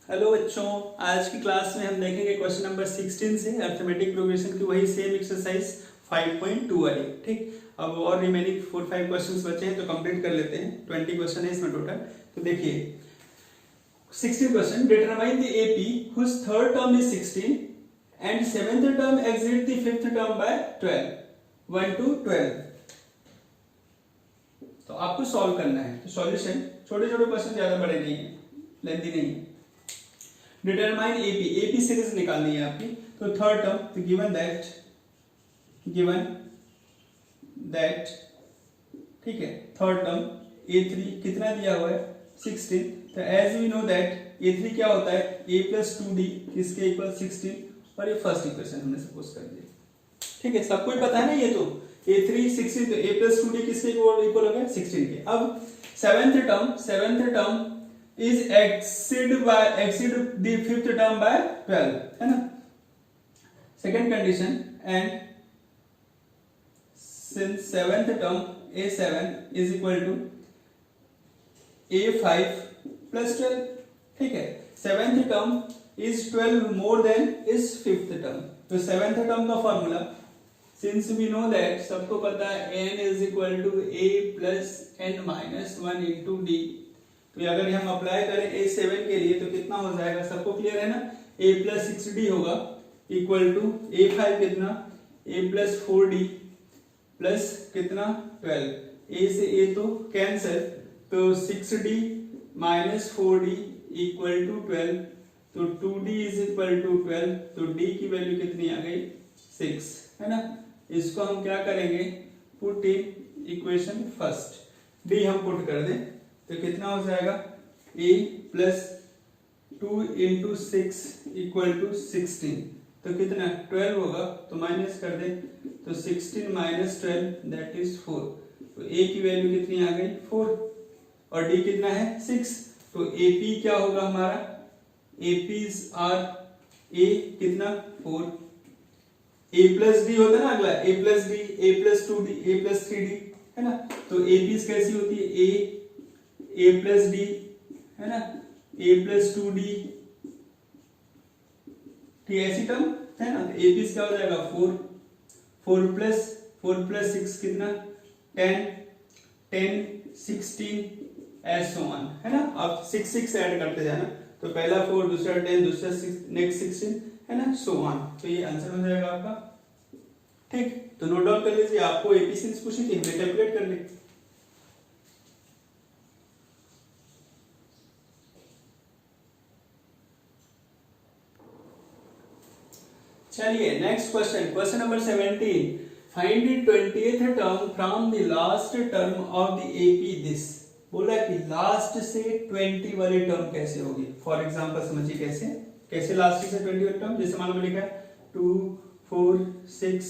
Hello बच्चों, आज की क्लास में हम देखेंगे क्वेश्चन नंबर 16 से अर्थमेटिक प्रोग्रेशन की वही सेम एक्सरसाइज 5.2 वाली। ठीक, अब और रिमेनिंग 4-5 क्वेश्चंस बचे हैं तो कंप्लीट कर लेते हैं। 20 क्वेश्चन है इसमें टोटल। तो देखिए 16 question, determine the AP whose third term is 16 and seventh term exceed the fifth term by 12 1 to 12। तो आपको सॉल्व करना है। तो सॉल्यूशन छोटे छोटे क्वेश्चन, ज्यादा बड़े नहीं है, लेंथी नहीं है। डिटरमाइन एपी, एपी सीरीज निकालनी है आपकी। तो थर्ड टर्म, तो गिवन दैट ठीक है, थर्ड टर्म a3 कितना दिया हुआ है 16। तो as we know that a3 क्या होता है a plus 2d किसके इक्वल 16, और ये फर्स्ट इक्वेशन हमने सपोज कर दिया। ठीक है, सबको ही पता है ना ये। तो a3 16, तो a plus 2d किसके इक्वल हो गया 16 के। अब seventh term is exceed the fifth term by 12, है ना। Second condition, and since seventh term a7 is equal to a5 plus 12, ठीक है। Seventh term is 12 more than is fifth term। तो सेवेंथ टर्म का formula, since we know that सबको पता है n is equal to a plus n minus 1 into d। तो अगर हम अप्लाई करें a7 के लिए तो कितना हो जाएगा, सबको क्लियर है ना। a plus 6d होगा इक्वल टू a5 कितना a plus 4d प्लस कितना 12। a से a तो कैंसिल, तो 6d minus 4d equal to 12। तो 2d इज इक्वल टू 12। तो d की वैल्यू कितनी आ गई 6, है ना। इसको हम क्या करेंगे, put in equation first. d हम पुट कर दें तो कितना हो जाएगा a plus 2 into 6 equal to 16। तो कितना 12 होगा, तो माइनस कर दे, तो 16 माइनस 12 दैट इज 4। तो a की वैल्यू कितनी आ गई 4, और d कितना है 6। तो AP क्या होगा हमारा, APs आर a कितना 4, a प्लस d होता है ना अगला, a plus d, a plus 2d, a plus 3d, है ना। तो APs कैसी होती है a प्लस डी, है ना, a प्लस 2d, ठीक ऐसी टर्म है ना। तो AP क्या हो जाएगा 4 प्लस 6 कितना 10 16 एज सो ऑन, है ना। आप 6 ऐड करते जाना, तो पहला 4, दूसरा 10, दूसरा 6, नेक्स्ट 16, है ना, सो ऑन। तो ये आंसर हो जाएगा आपका। ठीक, तो नोट डाउन कर लीजिए। आपको एपी सीरीज पूछी थी, हमने कैलकुलेट कर ली। चलिए next question, question number 17, find the 20th term from the last term of the AP this. बोला कि लास्ट से 20 वाली टर्म कैसे होगी। फॉर एग्जांपल समझिए कैसे लास्ट से 20 वाली टर्म, जैसे मान लो लिखा है 2 4 6,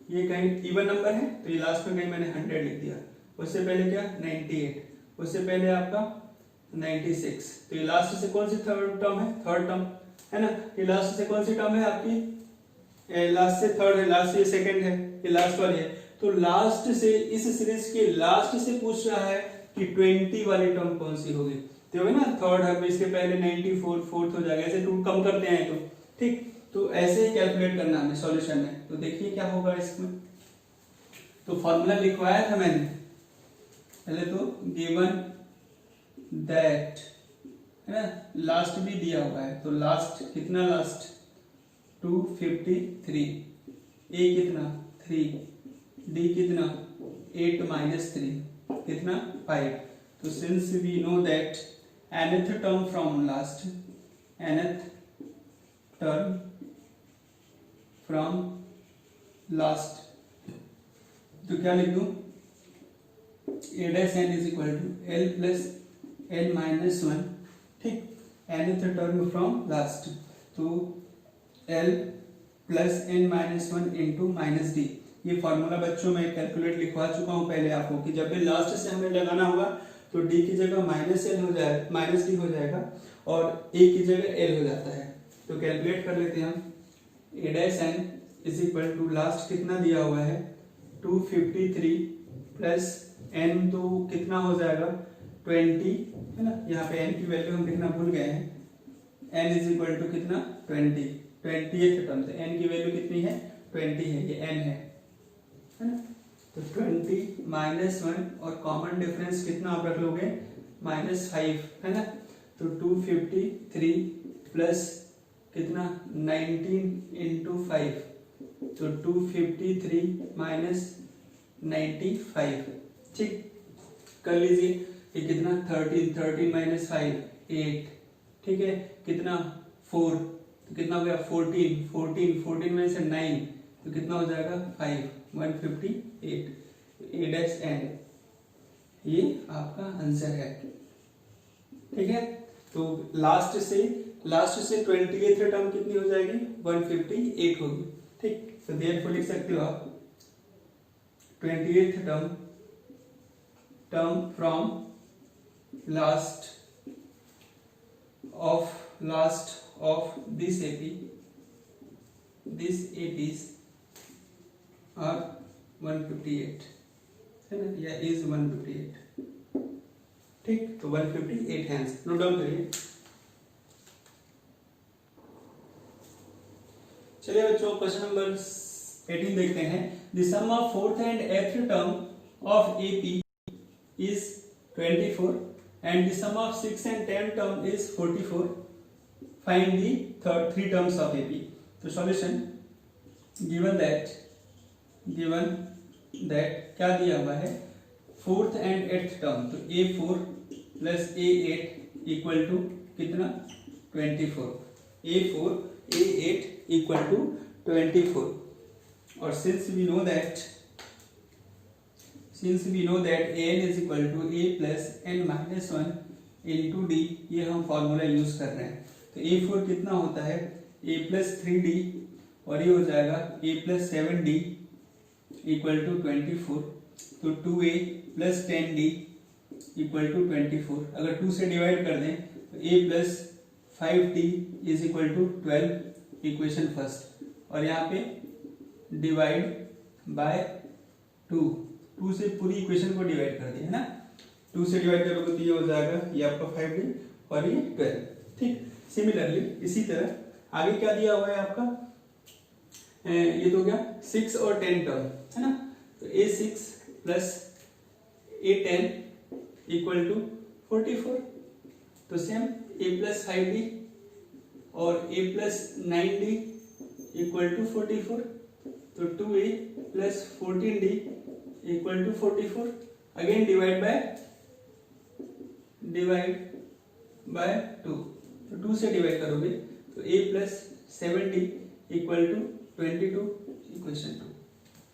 ये कहीं इवन नंबर है तो ये लास्ट में कहीं मैंने 100 लिख दिया। उससे पहले क्या 98, उससे पहले आपका 96। तो ये लास्ट से कौन सी थर्ड टर्म है, थर्ड टर्म, है ना। ये लास्ट से कौन सी टर्म है आपकी, लास्ट से थर्ड है, लास्ट से सेकंड है, ये लास्ट वाली है। तो लास्ट से, इस सीरीज के लास्ट से पूछ रहा है कि 20 वाली टर्म कौन सी होगी। तो है ना, थर्ड है, इसके पहले 94 फोर्थ हो जाएगा, ऐसे 2 कम करते हैं। तो ठीक, तो ऐसे ही कैलकुलेट करना हमें सॉल्यूशन में। तो देखिए क्या होगा इसमें। तो फॉर्मूला लिखवाया था मैंने पहले, तो गिवन दैट, है ना, लास्ट भी दिया हुआ है। तो लास्ट कितना, लास्ट 253, a कितना 3, d कितना 8 माइनस 3 कितना 5। तो since we know that nth term from last, nth term from last, तो क्या लिख दूं, a dash n is equal to l plus n minus 1। ठीक, nth टर्म फ्रॉम लास्ट, तो l plus n minus 1 into minus d. ये formula बच्चों में calculate लिखवा चुका हूं पहले आपको, कि जब भी लास्ट से हमें लगाना होगा तो d की जगह माइनस l हो जाएगा, माइनस डी हो जाएगा, और a की जगह l हो जाता है। तो कैलकुलेट कर लेते हैं हम, a dash n is equal to last कितना दिया हुआ है 253 प्लस n तो कितना हो जाएगा 20, है ना। यहाँ पे n की वैल्यू हम लिखना भूल गए हैं, n इज इक्वल टू कितना 20, 20th टर्म। तो n की वैल्यू कितनी है 20 है, ये n है ना। तो 20 माइनस 1 और कॉमन डिफरेंस कितना आप रख लोगे -5 है ना। तो 253 प्लस कितना 19 इंटू 5, तो 253 माइनस 95, ठीक कर लीजिए। ये कितना 13 माइनस 5 8, ठीक है कितना 4, तो कितना हो गया 14 में से 9, तो कितना हो जाएगा 5, 158, ए डैश एन, ये आपका आंसर है, ठीक है। तो लास्ट से 20th टर्म कितनी हो जाएगी 158 होगी, ठीक। तो देयरफॉर लिख सकते हो आप 20th term from last of this AP, these APs are 158 है ना, या is 158, ठीक। तो 158 हैंस नोट डाउन करिए। चलिए बच्चों क्वेश्चन नंबर 18 देखते हैं। The sum of 4th and 8th term of AP is 24 and the sum of 6th and 10th term is 44. Find the three terms of AP. तो solution given that क्या दिया हुआ है 4th and 8th टर्म, तो A4 plus A8 equal to कितना 24, A4 A8 equal to 24। और since we know that an is equal to a plus n minus 1 into d, ये हम फॉर्मूला यूज कर रहे हैं। तो a4 कितना होता है a plus 3d और ये हो जाएगा a plus 7d equal to 24। तो 2a plus 10d equal to 24। अगर 2 से डिवाइड कर दें तो a plus 5d is equal to 12, equation first. और यहाँ पे डिवाइड बाय 2 से पूरी इक्वेशन को डिवाइड कर दिया है ना। 2 से डिवाइड करोगे तो ये हो जाएगा ये आपका 5d और ये 12, ठीक। सिमिलरली इसी तरह आगे क्या दिया हुआ है आपका, ये तो क्या 6 और 10 टर्म है ना। तो a6 plus a10 equal to 44। तो सेम a प्लस 5d और a plus 9d equal to 44। तो 2a plus 14d equal to 44। Again divide by 2। तो 2 से डिवाइड करोगे तो a plus 7d equal to 22, equation 2,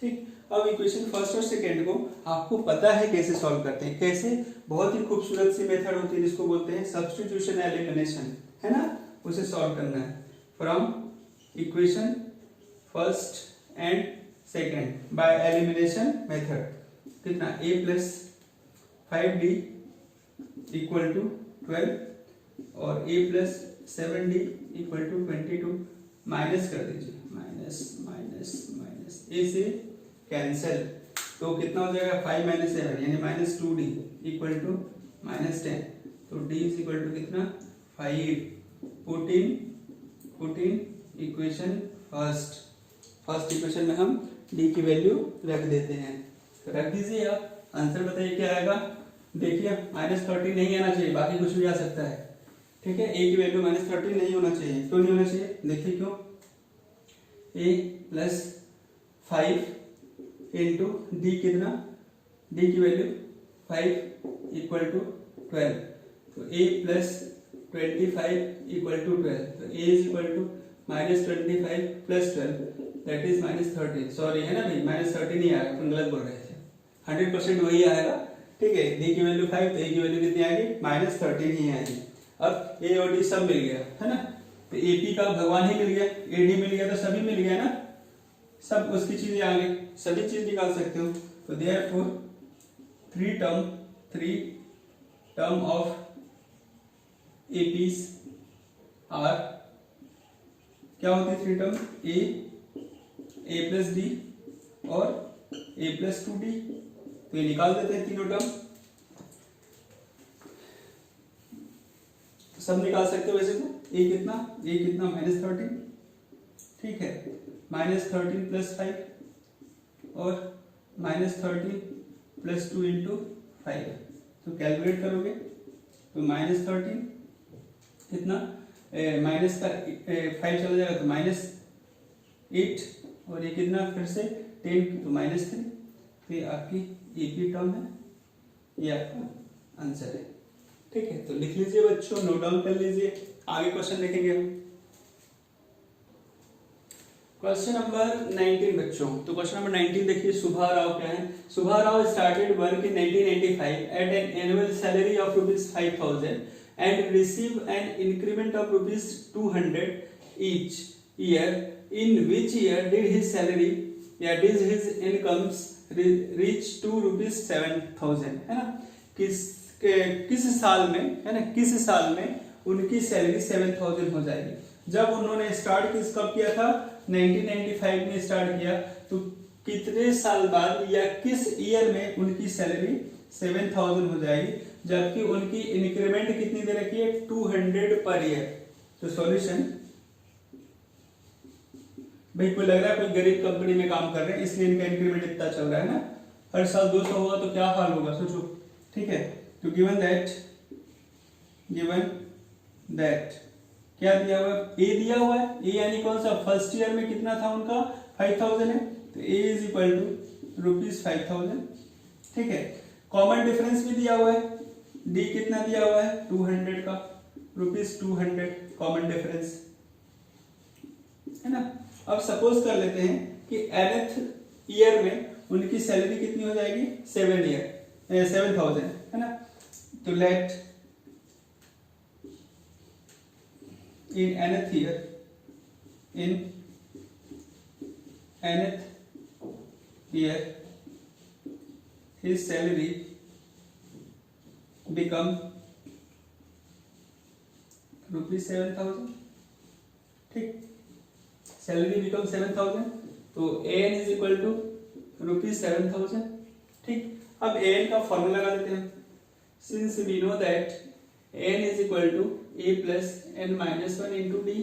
ठीक। अब इक्वेशन फर्स्ट और सेकेंड को आपको पता है कैसे सॉल्व करते हैं, कैसे, बहुत ही खूबसूरत सी मेथड होती है जिसको बोलते हैं सब्स्टिट्यूशन एलिमिनेशन, है ना। उसे सॉल्व करना है from equation first and second by elimination method. कितना a plus 5d equal to 12 और a plus 7d equal to 22, minus कर दीजिए, माइनस a से कैंसिल, तो कितना हो जाएगा 5 माइनस 7 यानी minus 2d equal to minus 10। तो d इज इक्वल टू कितना 5, 14 इक्वेशन फर्स्ट इक्वेशन में हम d की वैल्यू रख देते हैं। रख दीजिए आप, आंसर बताइए क्या आएगा। देखिए -13 नहीं आना चाहिए, बाकी कुछ भी आ सकता है, ठीक है। a की वैल्यू -13 नहीं होना चाहिए, क्यों नहीं होना चाहिए देखिए क्यों। a प्लस 5 इंटू डी कितना, d की वैल्यू 5 इक्वल टू 12। तो a प्लस 25 इक्वल टू 12। तो a is equal to -25 plus 12 that is -13। Sorry है ना भाई, -13 ही आएगा, तुम गलत बोल रहे थे, 100% वही आएगा, ठीक है। d की वैल्यू 5 तो a की वैल्यू कितनी आएगी -13 ही आएगी। अब a और d सब मिल गया है ना, तो AP का भगवान ही मिल गया, AD मिल गया तो सभी मिल गया ना, सब उसकी चीजें आ गई, सभी चीज निकाल सकते हो। तो therefore 3 term of APs are क्या होते हैं 3 टर्म, a प्लस d और a प्लस 2d। तो ये निकाल देते हैं तीनों टर्म। सब निकाल सकते हो वैसे तो। ए कितना -13, ठीक है, -13 + 5 और -13 + 2 × 5, तो कैलकुलेट करोगे तो -13 कितना, माइनस का 5 चला जाएगा तो -8, और ये कितना फिर से 10 तो -3, तो ये आपकी ए की टर्म है, ये आपका आंसर है। ठीक है, तो लिख लीजिए बच्चों, नोट डाउन कर लीजिए, आगे क्वेश्चन देखेंगे हम। क्वेश्चन नंबर 19 बच्चों, तो क्वेश्चन नंबर 19 देखिए, सुभा राव क्या है। Subha Rao started work in 1985 at an annual salary of ₹5,000 and receive an increment of ₹200 each year. In which year did his salary, did his incomes reach to ₹7,000, है ना। किस साल में, है ना, किस साल में उनकी सैलरी 7,000 हो जाएगी। जब उन्होंने स्टार्ट कब किया था, 1995 में स्टार्ट किया, तो कितने साल बाद या किस ईयर में उनकी सैलरी 7,000 हो जाएगी, जबकि उनकी इंक्रीमेंट कितनी दे रखी है, 200 पर ईयर। तो सॉल्यूशन, भाई कोई लग रहा है कोई गरीब कंपनी में काम कर रहे हैं इसलिए इनका इंक्रीमेंट इतना चल रहा है ना, हर साल 200 होगा तो क्या हाल होगा सोचो। ठीक है, तो गिवन दैट क्या दिया हुआ है, ए दिया हुआ है, ए यानी कौन सा, फर्स्ट ईयर में कितना था उनका 5,000 है, तो ए इज इक्वल टू ₹5,000। ठीक है, कॉमन डिफरेंस भी दिया हुआ है, डी कितना दिया हुआ है 200 का, ₹200 कॉमन डिफरेंस, है ना। अब सपोज कर लेते हैं कि nth ईयर में उनकी सैलरी कितनी हो जाएगी, 7,000, है ना। तो late in nth year his salary become ₹7,000। ठीक, सैलरी बिकम 7,000, तो an इज इक्वल टू ₹7,000। ठीक, अब an का फॉर्मूला लगा देते हैं, since we know that n is equal to a plus n minus 1 into d.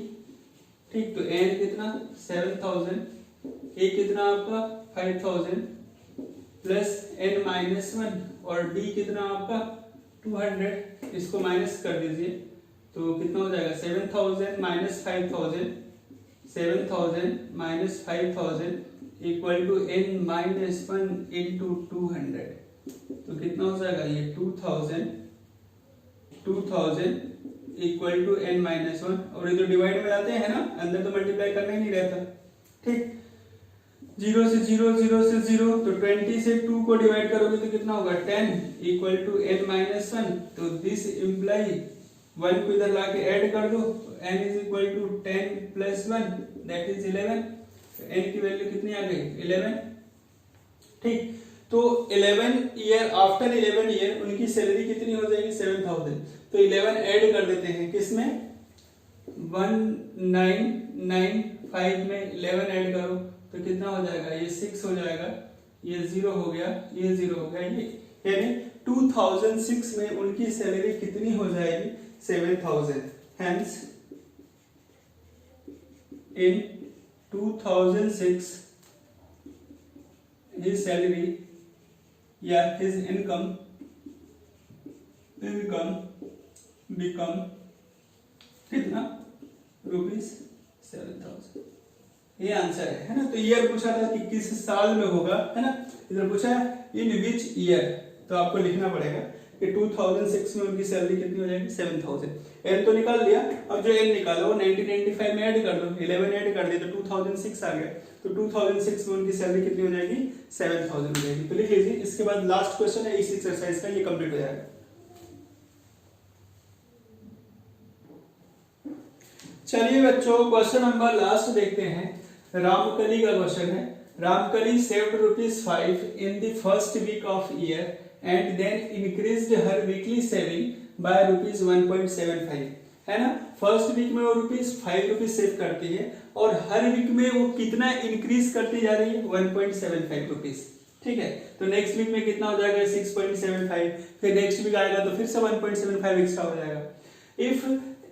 ठीक, तो n कितना 7,000, a कितना आपका 5,000 प्लस n माइनस 1 और d कितना आपका 200, इसको माइनस कर दीजिए तो कितना हो जाएगा 7,000 minus 5,000, 7,000 minus 5,000 equal to n minus 1 into 200, तो कितना हो जाएगा ये 2,000 इक्वल टू n माइनस 1, और ये तो डिवाइड में लाते हैं ना, अंदर तो मल्टीप्लाई करना ही नहीं रहता। ठीक, 0 से 0, 0 से 0, तो 20 से 2 को डिवाइड करोगे तो कितना होगा 10 इक्वल टू n माइनस 1, तो दिस इम्प्लाई 1 को इधर लाके ऐड कर दो, तो n is equal to 10 plus 1 that is 11, तो n की वैल्यू कितनी आ गई 11। ठीक, तो 11 ईयर, आफ्टर 11 ईयर उनकी सैलरी कितनी हो जाएगी 7,000, तो 11 ऐड कर देते हैं किसमें 1995 में 11 ऐड करो तो कितना हो जाएगा, ये 6 हो जाएगा, ये 0 हो गया, ये 0 हो गया, ये यानी 2006 में उनकी सैलरी कितनी हो जाएगी 7,000। हेंस इन 2006 his salary या his income become कितना ₹7,000। ये आंसर है ना। तो ईयर पूछा था कि किस साल में होगा, है ना, इधर पूछा है इन विच ईयर, तो आपको लिखना पड़ेगा कि 2006 में उनकी सैलरी कितनी हो जाएगी 7,000। एन तो निकाल लिया, अब जो एन निकाला वो 1995 में ऐड कर दो, 11 ऐड कर दिया तो 2006 आ गया, तो 2006 में उनकी सैलरी कितनी हो जाएगी 7,000 हो जाएगी। तो लिख लीजिए, इसके बाद लास्ट क्वेश्चन है इस एक्सरसाइज का, ये कंप्लीट हो जाएगा। चलिए बच्चों, क्वेश्चन नंबर लास्ट देखते हैं, रामकली का क्वेश्चन है। Ramkali saved ₹5 in the first week of year and then increased her weekly saving by ₹1.75, है ना। फर्स्ट वीक में वो ₹5 सेव करती है और हर वीक में वो कितना इंक्रीज करती जा रही है 1.75 रुपीज। ठीक है, तो नेक्स्ट वीक में कितना हो जाएगा 6.75, फिर नेक्स्ट वीक आएगा तो फिर से 1.75 एक्स्ट्रा हो जाएगा। If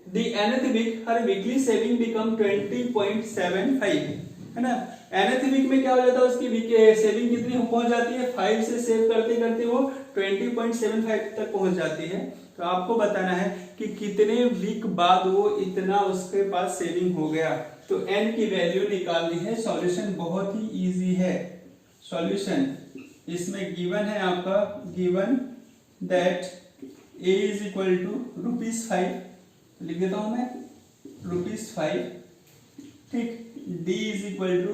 the nth week her weekly saving become 20.75, है ना। nth वीक में क्या हो जाता है, उसकी वीक सेविंग कितनी पहुंच जाती है, 5 से सेव करते करते वो 20.75 तक पहुंच जाती है। तो आपको बताना है कि कितने वीक बाद वो इतना उसके पास सेविंग हो गया। तो n की वैल्यू निकालनी है। सॉल्यूशन बहुत ही इजी है। सॉल्यूशन इसमें गिवन है आपका, given that a is equal to ₹5, लिख देता हूं मैं ₹5, ठीक। d इज इक्वल टू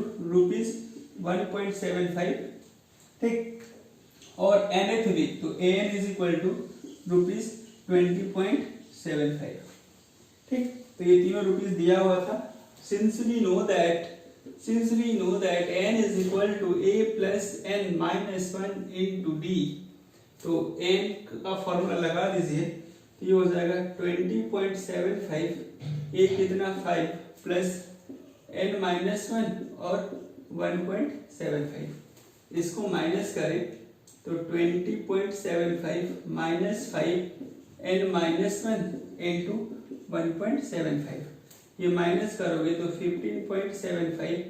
₹1.75, ठीक। और nth वीक तो an इज इक्वल टू ₹20.75, ठीक। तो ये तीनों रुपीस दिया हुआ था। Since we know that n is equal to a plus n minus 1 into d, तो n का फॉर्मूला लगा दीजिए। तो ये हो जाएगा 20.75, a कितना 5 प्लस n माइनस 1 और 1.75, इसको माइनस करें तो 20.75 माइनस 5 n माइनस 1 इंटू 1.75, ये माइनस करोगे तो 15.75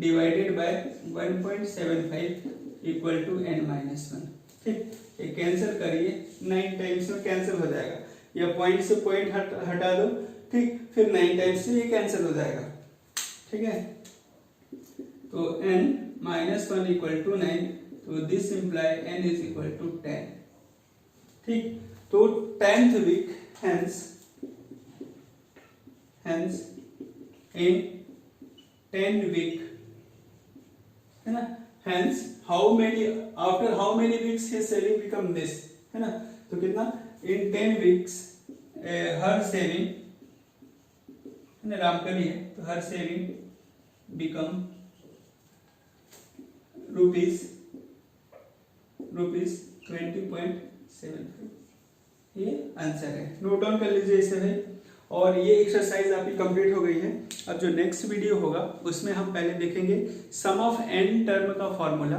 divided by 1.75 equal to n minus 1, ठीक। ये कैंसिल करिए, 9 टाइम्स में कैंसिल हो जाएगा, या पॉइंट से पॉइंट हटा दो, ठीक। फिर 9 टाइम्स से ये कैंसिल हो जाएगा, ठीक है। तो n माइनस 1 इक्वल टू 9, तो this imply n is equal to 10, ठीक। तो 10th week hence in 10 week, है ना। hence after how many weeks his saving become this, है ना। तो कितना, in 10 weeks हर सेविंग, है ना, रामकली है, तो हर सेविंग बिकम रुपीज 20.75, ये आंसर है। नोट डाउन कर लीजिए इसे भाई। और ये एक्सरसाइज आपकी कंप्लीट हो गई है। अब जो नेक्स्ट वीडियो होगा उसमें हम पहले देखेंगे सम ऑफ n टर्म का फॉर्मूला,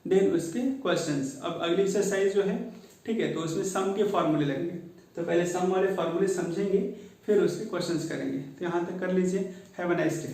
देन उसके क्वेश्चंस। अब अगली एक्सरसाइज जो है, ठीक है, तो उसमें सम के फॉर्मूले लगेंगे। तो पहले सम वाले फॉर्मूले समझेंगे, फिर उसके क्वेश्चंस करेंगे। तो यहाँ तक कर लीजिए। Have a nice day.